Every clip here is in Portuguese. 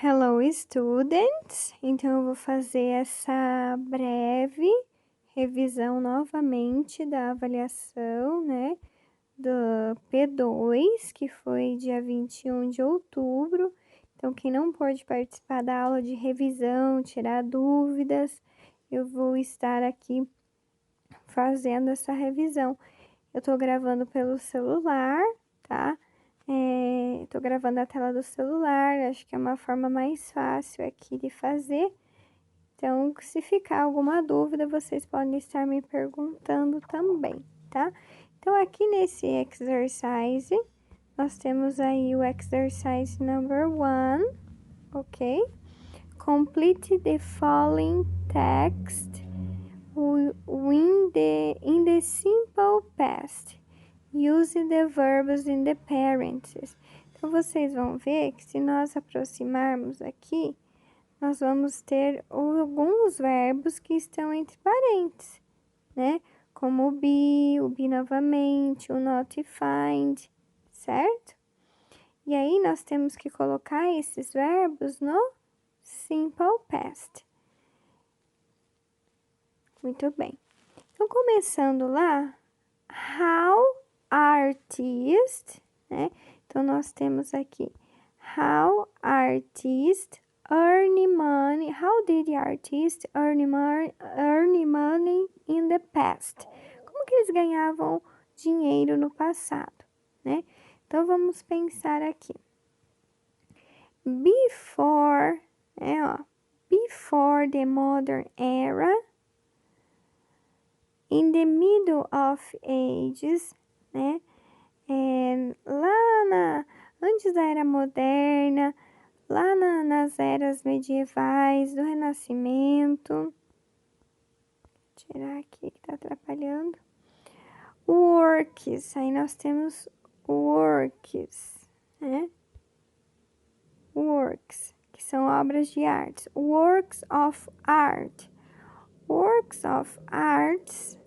Hello, students! Então, eu vou fazer essa breve revisão novamente da avaliação, né, do P2, que foi dia 21 de outubro. Então, quem não pôde participar da aula de revisão, tirar dúvidas, eu vou estar aqui fazendo essa revisão. Eu tô gravando pelo celular, tá? Tô gravando a tela do celular, acho que é uma forma mais fácil aqui de fazer. Então, se ficar alguma dúvida, vocês podem estar me perguntando também, tá? Então, aqui nesse exercise, nós temos aí o exercise number 1, ok? Complete the following text in the simple past. Use the verbs in the parentheses. Então, vocês vão ver que se nós aproximarmos aqui, nós vamos ter alguns verbos que estão entre parênteses, né? Como o be novamente, o not find, certo? E aí, nós temos que colocar esses verbos no simple past. Muito bem. Então, começando lá, how artist, né? Então, nós temos aqui, how artist earn money, how did the artist earn money in the past? Como que eles ganhavam dinheiro no passado, né? Então, vamos pensar aqui. Before, before the modern era, in the middle of ages, né? Antes da era moderna, lá nas eras medievais, do Renascimento. Vou tirar aqui que tá atrapalhando. Works, aí nós temos works, né? Works, que são obras de arte. Works of art. Works of arts,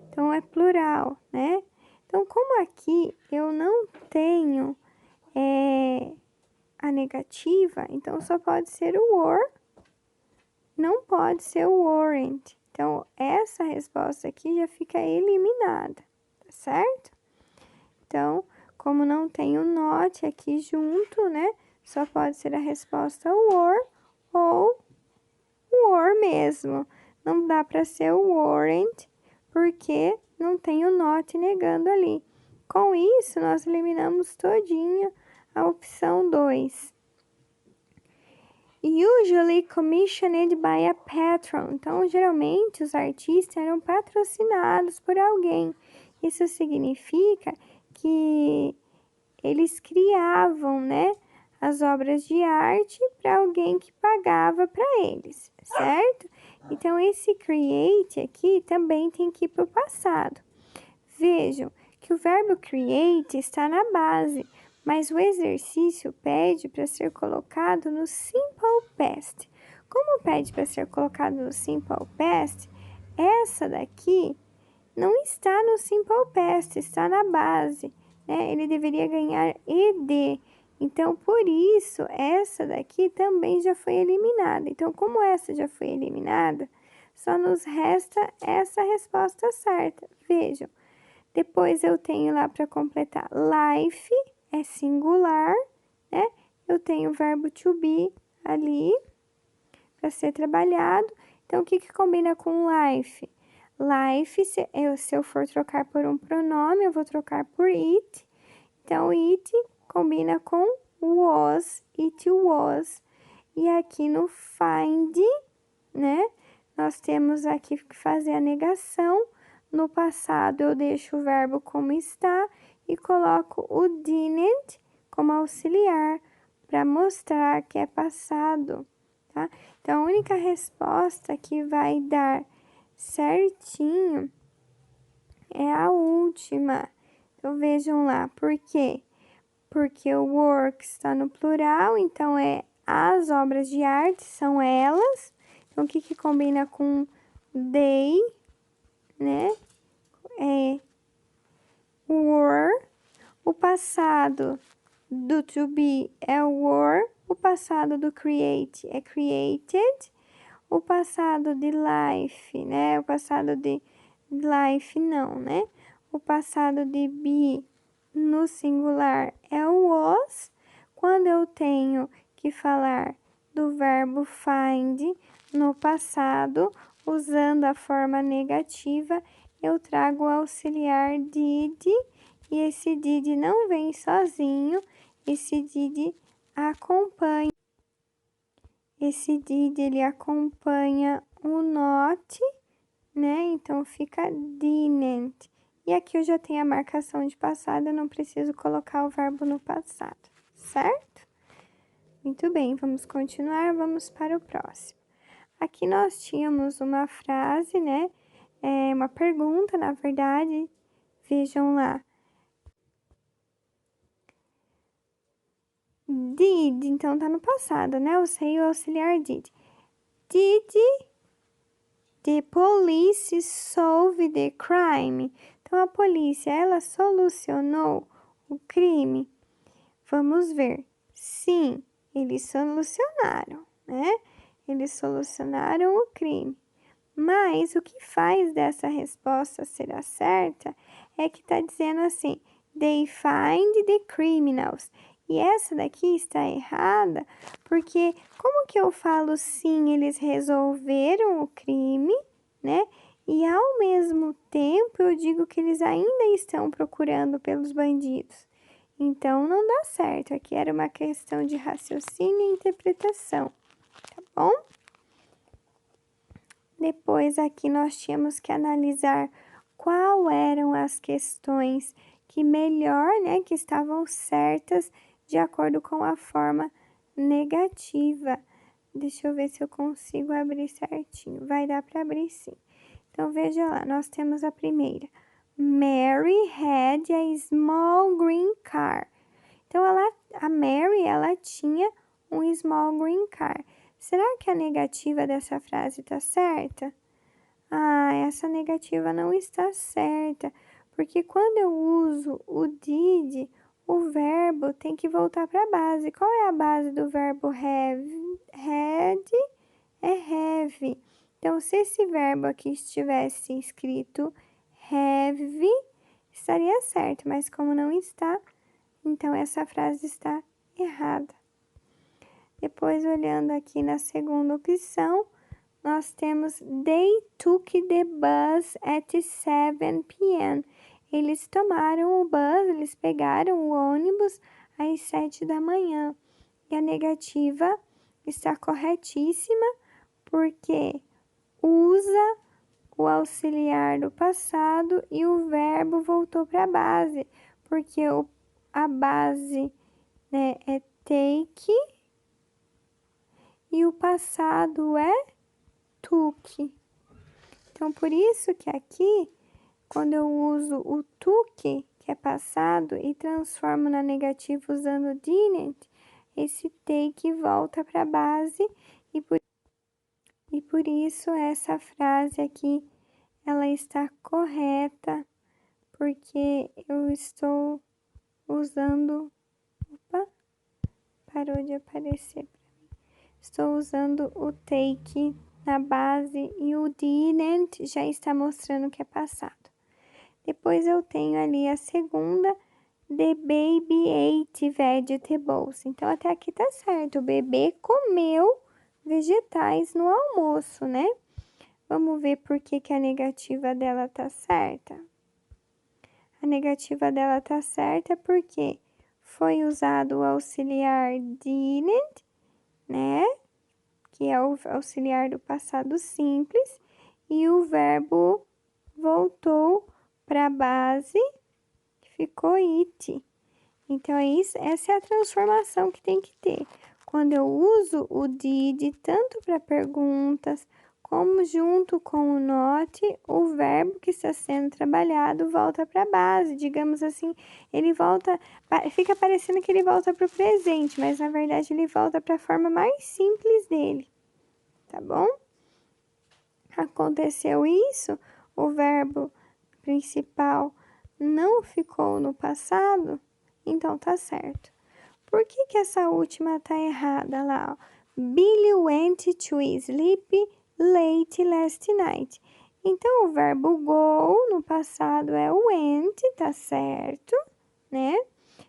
então é plural, né? Então, como aqui eu não tenho a negativa, então só pode ser o were, não pode ser o weren't. Então, essa resposta aqui já fica eliminada, tá certo? Então, como não tem o not aqui junto, né? Só pode ser a resposta were ou were mesmo. Não dá para ser o weren't, porque não tem o not negando ali. Com isso, nós eliminamos todinha a opção 2. Usually commissioned by a patron. Então, geralmente, os artistas eram patrocinados por alguém. Isso significa que eles criavam, né, as obras de arte para alguém que pagava para eles, certo? Então, esse create aqui também tem que ir para o passado. Vejam que o verbo create está na base, mas o exercício pede para ser colocado no simple past. Como pede para ser colocado no simple past, essa daqui não está no simple past, está na base, né? Ele deveria ganhar ed. Então, por isso, essa daqui também já foi eliminada. Então, como essa já foi eliminada, só nos resta essa resposta certa. Vejam, depois eu tenho lá para completar life, é singular, né? Eu tenho o verbo to be ali para ser trabalhado. Então, o que combina com life? Life, se eu for trocar por um pronome, eu vou trocar por it. Então, it combina com was, it was. E aqui no find, né? Nós temos aqui que fazer a negação. No passado, eu deixo o verbo como está e coloco o didn't como auxiliar para mostrar que é passado, tá? Então, a única resposta que vai dar certinho é a última. Então, vejam lá, por quê? Porque o work está no plural, então é as obras de arte, são elas. Então, o que combina com they, né? É were. O passado do to be é were, O passado do create é created. O passado de life, né? O passado de life não, né? O passado de be no singular é o was. Quando eu tenho que falar do verbo find no passado, usando a forma negativa, eu trago o auxiliar did, e esse did não vem sozinho, esse did acompanha. Esse did, ele acompanha o not, né? Então, fica didn't. E aqui eu já tenho a marcação de passado, eu não preciso colocar o verbo no passado, certo? Muito bem, vamos continuar, vamos para o próximo. Aqui nós tínhamos uma frase, né? Uma pergunta, na verdade. Vejam lá. Did, então tá no passado, né? Usei o auxiliar did. Did the police solve the crime? Então, a polícia, ela solucionou o crime? Vamos ver. Sim, eles solucionaram, né? Eles solucionaram o crime. Mas o que faz dessa resposta ser a certa é que tá dizendo assim, they find the criminals. E essa daqui está errada, porque como que eu falo sim, eles resolveram o crime, né? E ao mesmo tempo eu digo que eles ainda estão procurando pelos bandidos. Então não dá certo. Aqui era uma questão de raciocínio e interpretação, tá bom? Depois aqui nós tínhamos que analisar qual eram as questões que melhor, né, que estavam certas de acordo com a forma negativa. Deixa eu ver se eu consigo abrir certinho. Vai dar para abrir sim. Então, veja lá, nós temos a primeira. Mary had a small green car. Então, a Mary, ela tinha um small green car. Será que a negativa dessa frase está certa? Ah, essa negativa não está certa, porque quando eu uso o did, o verbo tem que voltar para a base. Qual é a base do verbo have? Had é have. Então, se esse verbo aqui estivesse escrito have, estaria certo, mas como não está, então essa frase está errada. Depois, olhando aqui na segunda opção, nós temos they took the bus at 7 p.m. Eles tomaram o bus, eles pegaram o ônibus às 7 da manhã. E a negativa está corretíssima, porque usa o auxiliar do passado e o verbo voltou para a base, porque a base, né, é take e o passado é took. Então, por isso que aqui, quando eu uso o took, que é passado, e transformo na negativa usando didn't, esse take volta para a base e por isso essa frase aqui, ela está correta, porque eu estou usando... Opa, parou de aparecer. Estou usando o take na base e o didn't já está mostrando que é passado. Depois eu tenho ali a segunda, the baby ate vegetables. Então, até aqui tá certo, o bebê comeu vegetais no almoço, né? Vamos ver por que a negativa dela tá certa. A negativa dela tá certa porque foi usado o auxiliar didn't, né? Que é o auxiliar do passado simples, e o verbo voltou para a base, ficou it. Então, essa é a transformação que tem que ter. Quando eu uso o did, tanto para perguntas, como junto com o not, o verbo que está sendo trabalhado volta para a base. Digamos assim, ele volta, fica parecendo que ele volta para o presente, mas na verdade ele volta para a forma mais simples dele, tá bom? Aconteceu isso, o verbo principal não ficou no passado, então tá certo. Por que que essa última tá errada lá, ó? Billy went to sleep late last night. Então, o verbo go no passado é went, tá certo, né?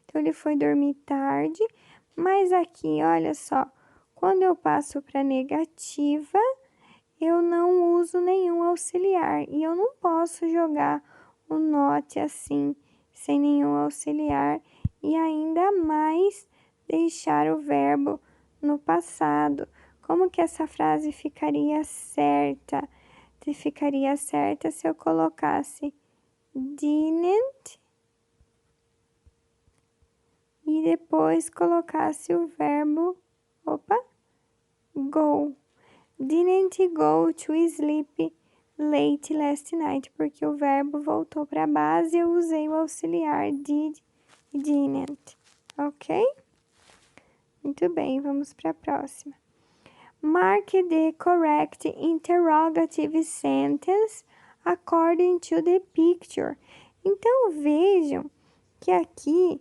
Então, ele foi dormir tarde. Mas aqui, olha só, quando eu passo para negativa, eu não uso nenhum auxiliar. E eu não posso jogar o not assim, sem nenhum auxiliar. E ainda mais deixar o verbo no passado. Como que essa frase ficaria certa? Ficaria certa se eu colocasse didn't e depois colocasse o verbo, go. Didn't go to sleep late last night, porque o verbo voltou para a base e eu usei o auxiliar did e didn't, ok? Muito bem, vamos para a próxima. Mark the correct interrogative sentence according to the picture. Então, vejam que aqui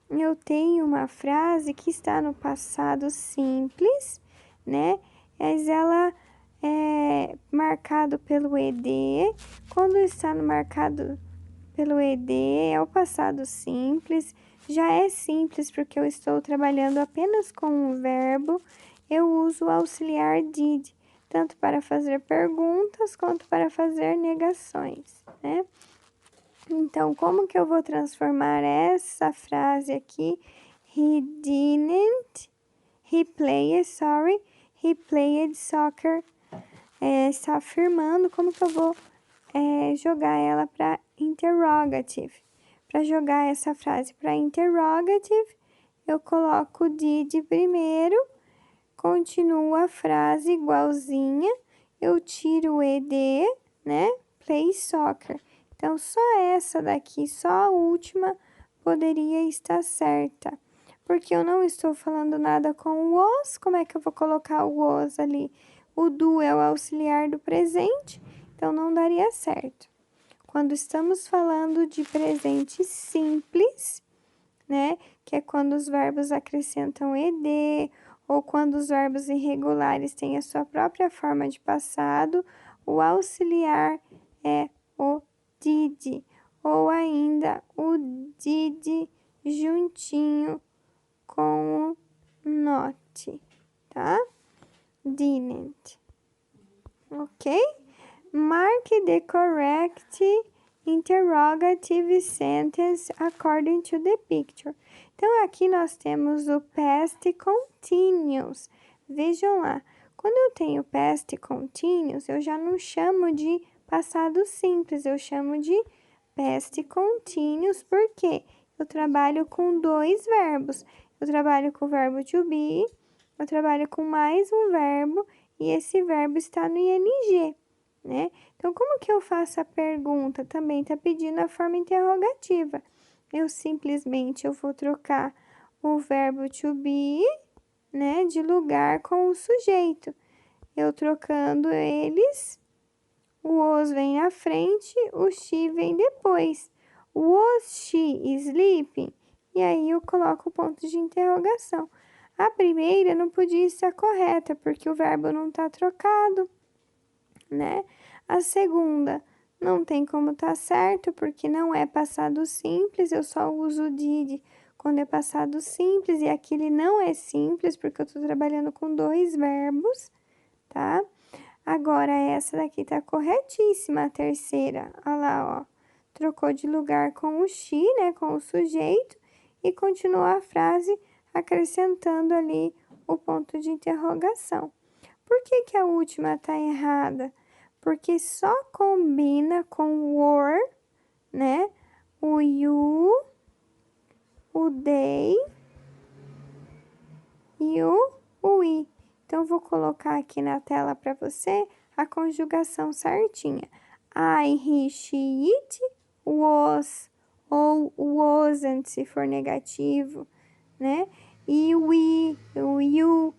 eu tenho uma frase que está no passado simples, né? Mas ela é marcado pelo ED. Quando está no marcado pelo ED, é o passado simples. Já é simples porque eu estou trabalhando apenas com um verbo. Eu uso o auxiliar did, tanto para fazer perguntas quanto para fazer negações, né? Então, como que eu vou transformar essa frase aqui? He played soccer. Está afirmando. Como que eu vou jogar ela para interrogative? Para jogar essa frase para interrogative, eu coloco did primeiro, continuo a frase igualzinha, eu tiro o ed, né? Play soccer. Então, só essa daqui, só a última, poderia estar certa. Porque eu não estou falando nada com o was, como é que eu vou colocar o was ali? O do é o auxiliar do presente, então não daria certo. Quando estamos falando de presente simples, né? Que é quando os verbos acrescentam ed, ou quando os verbos irregulares têm a sua própria forma de passado, o auxiliar é o did, ou ainda o did juntinho com o not, tá? Didn't, ok? Mark the correct interrogative sentence according to the picture. Então, aqui nós temos o past continuous. Vejam lá, quando eu tenho past continuous, eu já não chamo de passado simples, eu chamo de past continuous, porque eu trabalho com dois verbos. Eu trabalho com o verbo to be, eu trabalho com mais um verbo, e esse verbo está no ing, né? Então, como que eu faço a pergunta? Também tá pedindo a forma interrogativa. Eu vou trocar o verbo to be, né, de lugar com o sujeito. Eu trocando eles, o was vem na frente, o she vem depois. Was she sleeping? E aí eu coloco o ponto de interrogação. A primeira não podia estar correta, porque o verbo não tá trocado, né? A segunda não tem como tá certo, porque não é passado simples, eu só uso did quando é passado simples, e aqui ele não é simples, porque eu tô trabalhando com dois verbos, tá? Agora, essa daqui tá corretíssima, a terceira, olha lá, ó. Trocou de lugar com o she, né, com o sujeito, e continuou a frase acrescentando ali o ponto de interrogação. Por que que a última tá errada? Porque só combina com were, né? O you, o they e o we. Então, vou colocar aqui na tela para você a conjugação certinha. I, he, she, it, was ou wasn't, se for negativo, né? E we, o you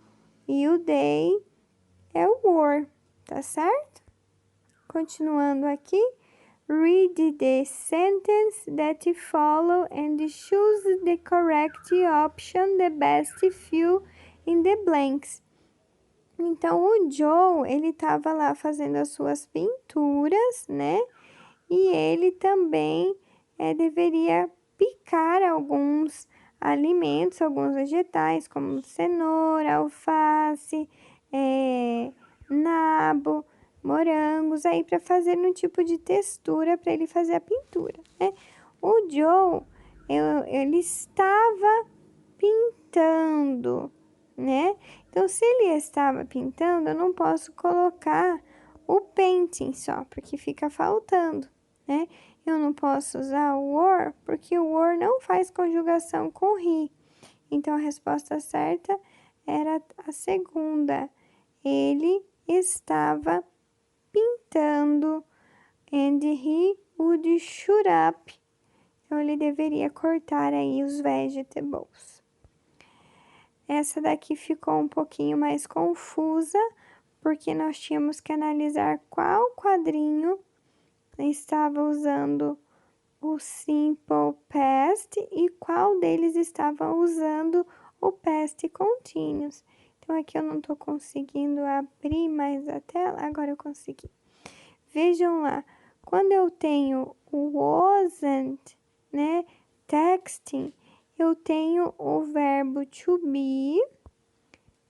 e o they é o were, tá certo? Continuando aqui, Read the sentence that follow and choose the correct option, the best fill in the blanks. Então, o Joe, ele estava lá fazendo as suas pinturas, né? E ele também deveria picar alguns alimentos, alguns vegetais, como cenoura, alface, nabo, morangos, aí para fazer um tipo de textura para ele fazer a pintura, né? O Joe, ele estava pintando, né? Então, se ele estava pintando, eu não posso colocar o painting só, porque fica faltando, né? Eu não posso usar o were, porque o were não faz conjugação com he. Então, a resposta certa era a segunda. Ele estava pintando and he would shoot up. Então, ele deveria cortar aí os vegetables. Essa daqui ficou um pouquinho mais confusa, porque nós tínhamos que analisar qual quadrinho estava usando o simple past e qual deles estava usando o past continuous. Então, aqui eu não estou conseguindo abrir mais a tela, agora eu consegui. Vejam lá, quando eu tenho o wasn't, né, texting, eu tenho o verbo to be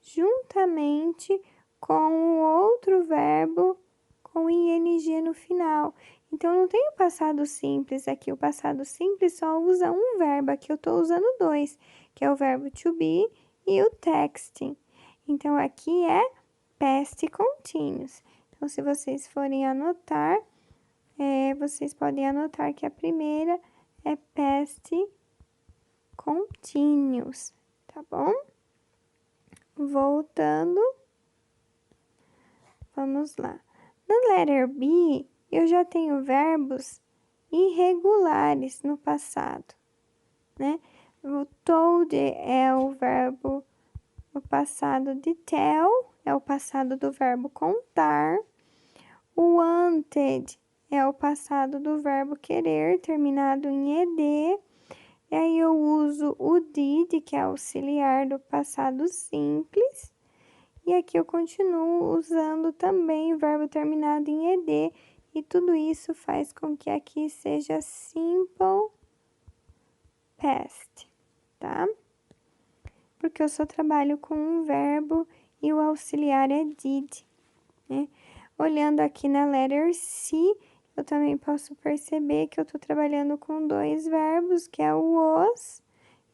juntamente com o outro verbo com ing no final. Então, não tem o passado simples aqui. O passado simples só usa um verbo. Aqui eu estou usando dois, que é o verbo to be e o texting. Então, aqui é past continuous. Então, se vocês forem anotar, vocês podem anotar que a primeira é past continuous, tá bom? Voltando, vamos lá. No letter B, eu já tenho verbos irregulares no passado, né? O told é o verbo no passado de tell, é o passado do verbo contar. O wanted é o passado do verbo querer, terminado em ed. E aí eu uso o did, que é auxiliar do passado simples. E aqui eu continuo usando também o verbo terminado em ed. E tudo isso faz com que aqui seja simple past, tá? Porque eu só trabalho com um verbo e o auxiliar é did, né? Olhando aqui na letter C, eu também posso perceber que eu tô trabalhando com dois verbos, que é o was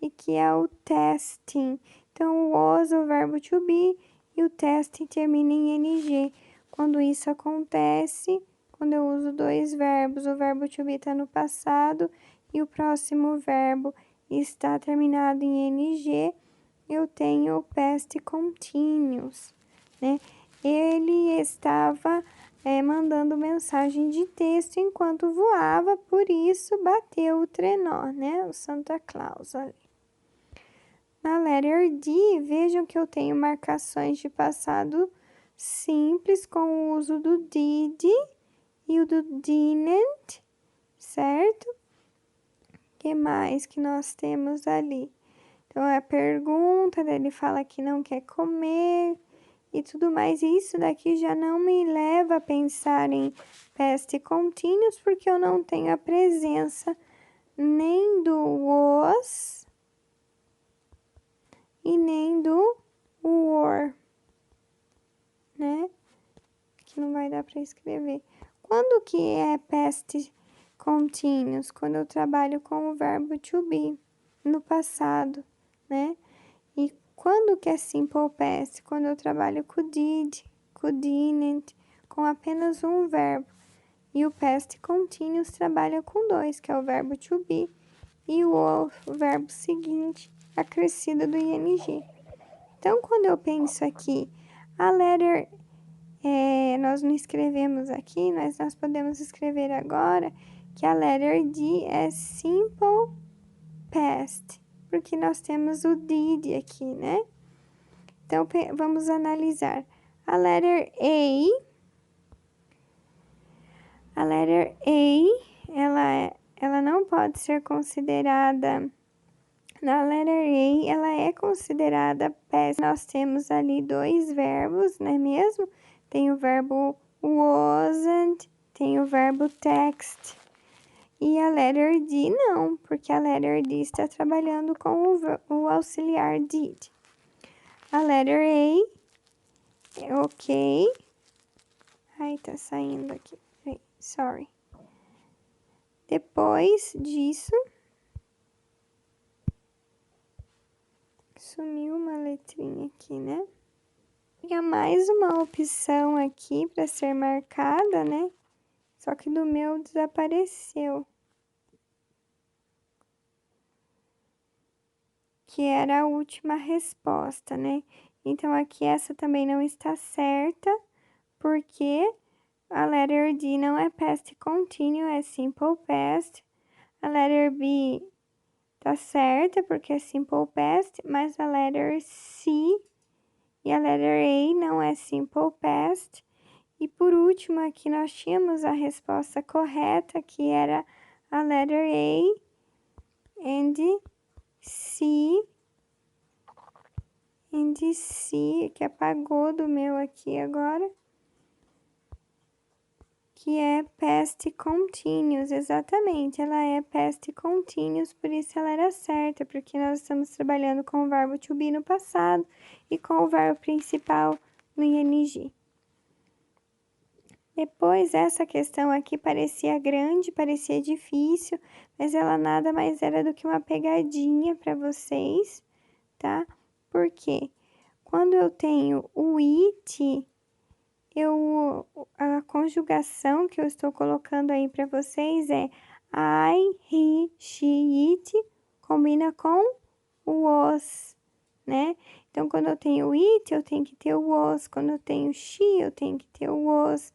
e que é o testing. Então, o was é o verbo to be e o testing termina em ing. Quando isso acontece, quando eu uso dois verbos, o verbo to be está no passado e o próximo verbo está terminado em ing, eu tenho o past continuous, né? Ele estava mandando mensagem de texto enquanto voava, por isso bateu o trenó, né? O Santa Claus ali. Na letter D, vejam que eu tenho marcações de passado simples com o uso do did e o do didn't, certo? O que mais que nós temos ali? Então, a pergunta dele fala que não quer comer e tudo mais. E isso daqui já não me leva a pensar em past continuous, porque eu não tenho a presença nem do was e nem do were, né? Que não vai dar para escrever. Quando que é past continuous? Quando eu trabalho com o verbo to be no passado, né? E quando que é simple past? Quando eu trabalho com did, com didn't, com apenas um verbo. E o past continuous trabalha com dois, que é o verbo to be e o verbo seguinte, acrescido do ing. Então, quando eu penso aqui, a letter, nós não escrevemos aqui, mas nós podemos escrever agora que a letter D é simple past, porque nós temos o did aqui, né? Então, vamos analisar. A letter A letter A, ela não pode ser considerada... Na letter A, ela é considerada past. Nós temos ali dois verbos, não é mesmo? Tem o verbo wasn't, tem o verbo text. E a letter D não, porque a letter D está trabalhando com o auxiliar did. A letter A é ok. Ai, tá saindo aqui. Sorry. Depois disso, sumiu uma letrinha aqui, né? Tinha mais uma opção aqui para ser marcada, né? Só que do meu desapareceu. Que era a última resposta, né? Então, aqui essa também não está certa, porque a letter D não é past continuous, é simple past. A letter B tá certa, porque é simple past, mas a letter C e a letter A não é simple past. E por último, aqui nós tínhamos a resposta correta, que era a letter A and C, que apagou do meu aqui agora, que é past continuous, exatamente, ela é past continuous, por isso ela era certa, porque nós estamos trabalhando com o verbo to be no passado e com o verbo principal no ing. Depois, essa questão aqui parecia grande, parecia difícil, mas ela nada mais era do que uma pegadinha para vocês, tá? Por quê? Quando eu tenho o it, a conjugação que eu estou colocando aí para vocês é I, he, she, it, combina com o was, né? Então, quando eu tenho it, eu tenho que ter o was. Quando eu tenho she, eu tenho que ter o was.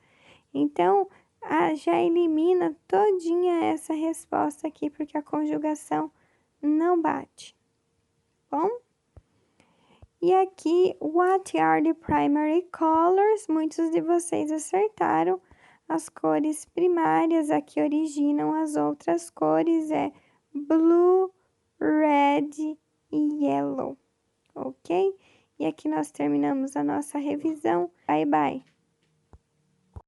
Então, já elimina todinha essa resposta aqui, porque a conjugação não bate, bom? E aqui, what are the primary colors? Muitos de vocês acertaram. As cores primárias aqui originam as outras cores, é blue, red e yellow, ok? E aqui nós terminamos a nossa revisão. Bye, bye!